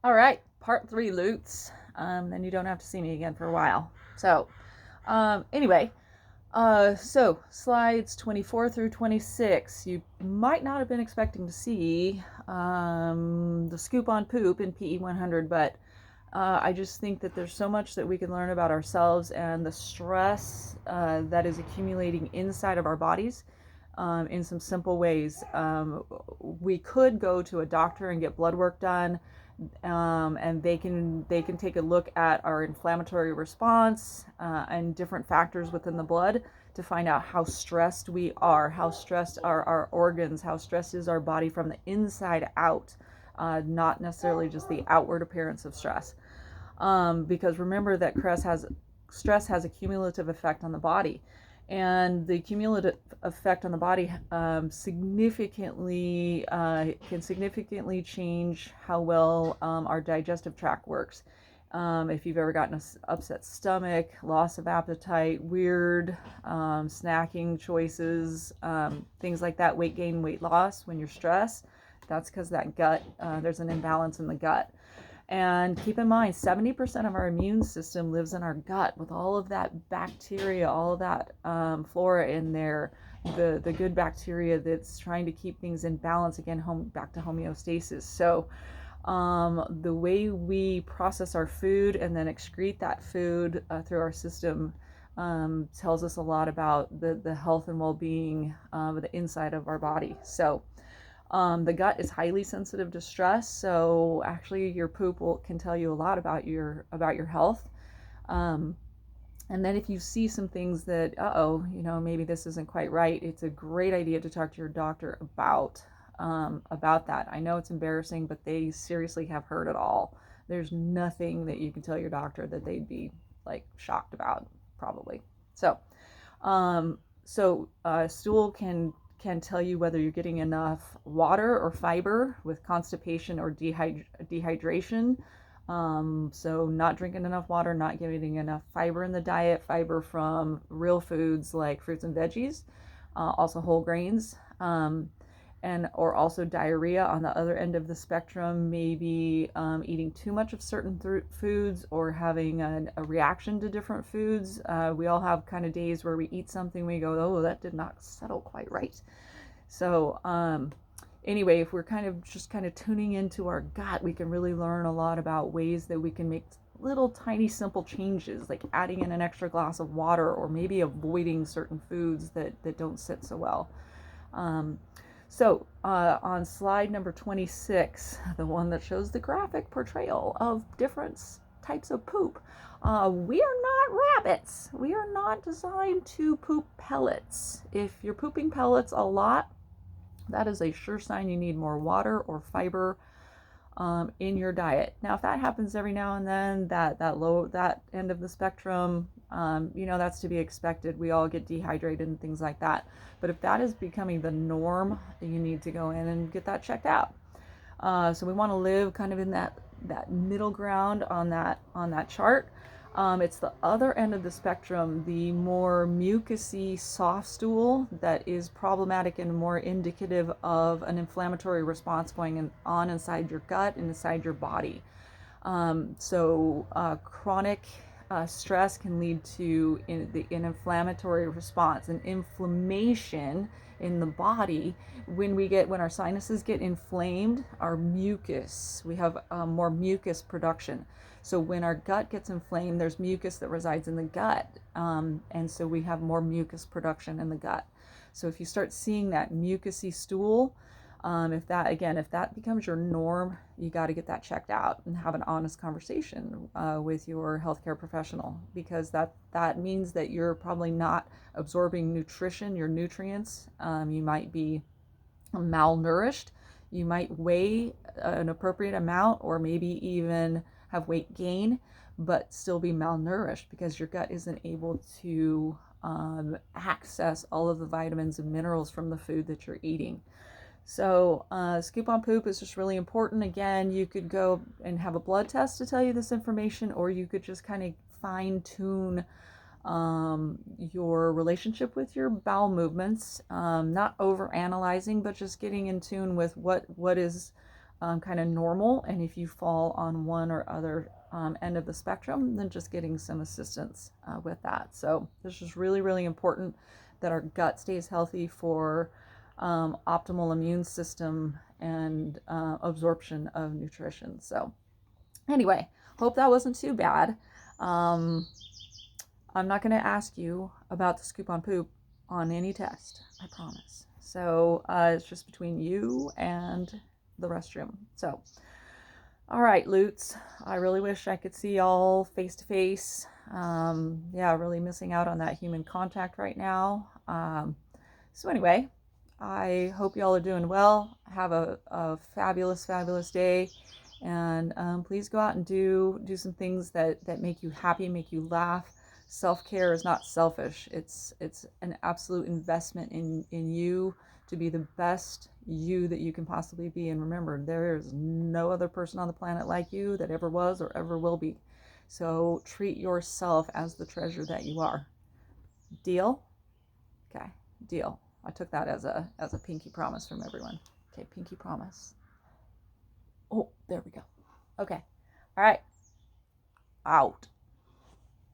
All right, part three, Lutz. Then you don't have to see me again for a while. So, anyway, so slides 24 through 26. You might not have been expecting to see the scoop on poop in PE 100, but I just think that there's so much that we can learn about ourselves and the stress that is accumulating inside of our bodies in some simple ways. We could go to a doctor and get blood work done, and they can take a look at our inflammatory response and different factors within the blood to find out how stressed we are, how stressed are our organs, how stressed is our body from the inside out, not necessarily just the outward appearance of stress. Because remember that stress has a cumulative effect on the body, and the cumulative effect on the body significantly can significantly change how well our digestive tract works. If you've ever gotten an upset stomach, loss of appetite, weird snacking choices, things like that, weight gain, weight loss when you're stressed, that's because that gut, there's an imbalance in the gut. And keep in mind, 70% of our immune system lives in our gut with all of that bacteria, all of that flora in there, the good bacteria that's trying to keep things in balance, again, back to homeostasis. So the way we process our food and then excrete that food through our system tells us a lot about the health and well-being of the inside of our body. So the gut is highly sensitive to stress, so actually your poop can tell you a lot about your health. And then if you see some things that, maybe this isn't quite right, it's a great idea to talk to your doctor about that. I know it's embarrassing, but they seriously have heard it all. There's nothing that you can tell your doctor that they'd be like shocked about, probably. So, stool can tell you whether you're getting enough water or fiber with constipation or dehydration. So not drinking enough water, not getting enough fiber in the diet, fiber from real foods like fruits and veggies, also whole grains, or also diarrhea on the other end of the spectrum, maybe eating too much of certain foods or having a reaction to different foods. We all have kind of days where we eat something, we go, oh, that did not settle quite right. So anyway, if we're kind of tuning into our gut, we can really learn a lot about ways that we can make little tiny simple changes, like adding in an extra glass of water or maybe avoiding certain foods that don't sit so well. So on slide number 26, the one that shows the graphic portrayal of different types of poop, we are not rabbits. We are not designed to poop pellets. If you're pooping pellets a lot, that is a sure sign you need more water or fiber in your diet. Now, if that happens every now and then, that end of the spectrum, that's to be expected. We all get dehydrated and things like that. But if that is becoming the norm, you need to go in and get that checked out. So we want to live kind of in that middle ground on that chart. It's the other end of the spectrum, the more mucousy soft stool, that is problematic and more indicative of an inflammatory response going on inside your gut and inside your body. Chronic stress can lead to an inflammatory response, an inflammation in the body. When our sinuses get inflamed, our mucus, we have more mucus production. So when our gut gets inflamed, there's mucus that resides in the gut, and so we have more mucus production in the gut. So if you start seeing that mucousy stool, if that becomes your norm, you got to get that checked out and have an honest conversation with your healthcare professional, because that means that you're probably not absorbing nutrition, your nutrients. You might be malnourished. You might weigh an appropriate amount, or maybe even have weight gain, but still be malnourished because your gut isn't able to access all of the vitamins and minerals from the food that you're eating. So scoop on poop is just really important. Again, you could go and have a blood test to tell you this information, or you could just kind of fine tune your relationship with your bowel movements, not over analyzing, but just getting in tune with what is kind of normal. And if you fall on one or other end of the spectrum, then just getting some assistance with that. So this is really, really important that our gut stays healthy for optimal immune system and absorption of nutrition. So anyway, hope that wasn't too bad. I'm not going to ask you about the scoop on poop on any test, I promise. So it's just between you and the restroom. So, all right, Loots. I really wish I could see y'all face to face. Yeah, really missing out on that human contact right now. So anyway, I hope y'all are doing well. Have a fabulous, fabulous day. And please go out and do some things that make you happy, make you laugh. Self-care is not selfish. It's an absolute investment in you to be the best you that you can possibly be. And remember, there is no other person on the planet like you that ever was or ever will be. So treat yourself as the treasure that you are. Deal? Okay, deal. I took that as a pinky promise from everyone. Okay, pinky promise. Oh, there we go. Okay. All right. Out.